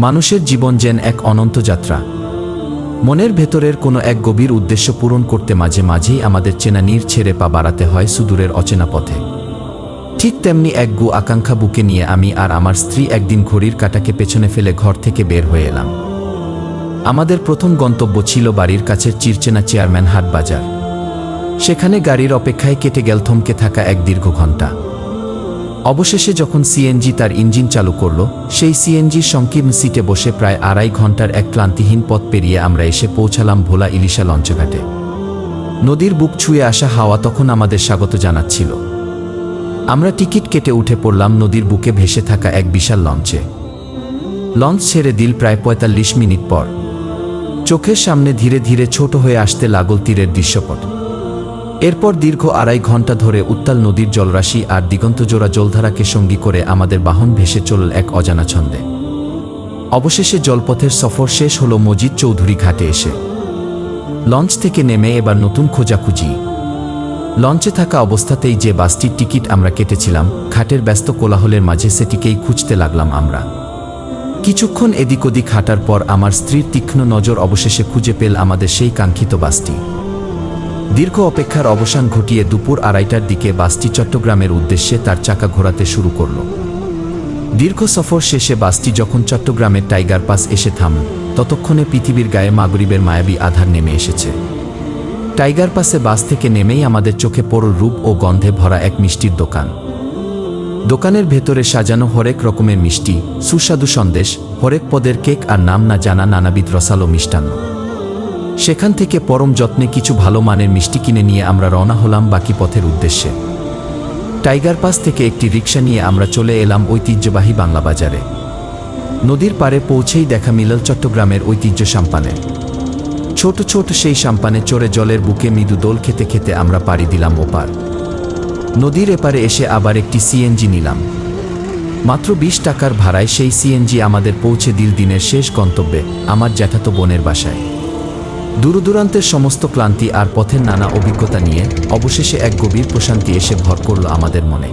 মানুষের জীবন যেন এক অনন্ত যাত্রা। মনের ভেতরের কোনো এক গভীর উদ্দেশ্য পূরণ করতে মাঝে মাঝেই আমাদের চেনা নীড় ছেড়ে পা বাড়াতে হয় সুদূরের অচেনা পথে। ঠিক তেমনি এক গু আকাঙ্ক্ষা বুকে নিয়ে আমি আর আমার স্ত্রী একদিন ঘড়ির কাঁটাকে পেছনে ফেলে ঘর থেকে বের হয়ে এলাম। আমাদের প্রথম গন্তব্য ছিল বাড়ির কাছের চিরচেনা চেয়ারম্যান হাট বাজার। সেখানে গাড়ির অপেক্ষায় কেটে গেল থমকে থাকা এক দীর্ঘ ঘণ্টা। অবশেষে যখন সিএনজি তার ইঞ্জিন চালু করল, সেই সিএনজির সংকীর্ণ সিটে বসে প্রায় 2.5 ঘণ্টার এক ক্লান্তিহীন পথ পেরিয়ে আমরা এসে পৌঁছালাম ভোলা ইলিশা লঞ্চঘাটে। নদীর বুক ছুঁয়ে আসা হাওয়া তখন আমাদের স্বাগত জানাচ্ছিল। আমরা টিকিট কেটে উঠে পড়লাম নদীর বুকে ভেসে থাকা এক বিশাল লঞ্চে। লঞ্চ ছেড়ে দিল প্রায় 45 মিনিট পর। চোখের সামনে ধীরে ধীরে ছোট হয়ে আসতে লাগল তীরের দৃশ্যপট। এরপর দীর্ঘ 2.5 ঘণ্টা ধরে উত্তাল নদীর জলরাশি আর দিগন্তজোড়া জলধারাকে সঙ্গী করে আমাদের বাহন ভেসে চলল এক অজানা ছন্দে। অবশেষে জলপথের সফর শেষ হলো মজিদ চৌধুরী ঘাটে এসে। লঞ্চ থেকে নেমে এবার নতুন খোঁজাখুঁজি। লঞ্চে থাকা অবস্থাতেই যে বাসটির টিকিট আমরা কেটেছিলাম, ঘাটের ব্যস্ত কোলাহলের মাঝে সেটিকেই খুঁজতে লাগলাম আমরা। কিছুক্ষণ এদিক ওদিক হাঁটার পর আমার স্ত্রীর তীক্ষ্ণ নজর অবশেষে খুঁজে পেল আমাদের সেই কাঙ্ক্ষিত বাসটি। দীর্ঘ অপেক্ষার অবসান ঘটিয়ে দুপুর 2:30টার দিকে বাসটি চট্টগ্রামের উদ্দেশ্যে তার চাকা ঘোরাতে শুরু করল। দীর্ঘ সফর শেষে বাসটি যখন চট্টগ্রামের টাইগার পাস এসে থামল, ততক্ষণে পৃথিবীর গায়ে মাগরিবের মায়াবী আধার নেমে এসেছে। টাইগার পাসে বাস থেকে নেমেই আমাদের চোখে পড়ল রূপ ও গন্ধে ভরা এক মিষ্টির দোকান। দোকানের ভেতরে সাজানো হরেক রকমের মিষ্টি, সুস্বাদু সন্দেশ, হরেক পদের কেক আর নাম না জানা নানাবিধ রসালো মিষ্টান্ন। সেখান থেকে পরম যত্নে কিছু ভালো মানের মিষ্টি কিনে নিয়ে আমরা রওনা হলাম বাকি পথের উদ্দেশ্যে। টাইগার পাস থেকে একটি রিক্সা নিয়ে আমরা চলে এলাম ঐতিহ্যবাহী বাংলা বাজারে। নদীর পাড়ে পৌঁছেই দেখা মিলল চট্টগ্রামের ঐতিহ্য সাম্পানের। ছোট ছোট সেই সাম্পানে চড়ে জলের বুকে মৃদু দোল খেতে খেতে আমরা পাড়ি দিলাম ওপার। নদীর এপারে এসে আবার একটি সিএনজি নিলাম। মাত্র 20 টাকার ভাড়ায় সেই সিএনজি আমাদের পৌঁছে দিল দিনের শেষ গন্তব্যে, আমার জ্যাঠাতো বোনের বাসায়। দূরদূরান্তের সমস্ত ক্লান্তি আর পথের নানা অভিজ্ঞতা নিয়ে অবশেষে এক গভীর প্রশান্তি এসে ভর করল আমাদের মনে।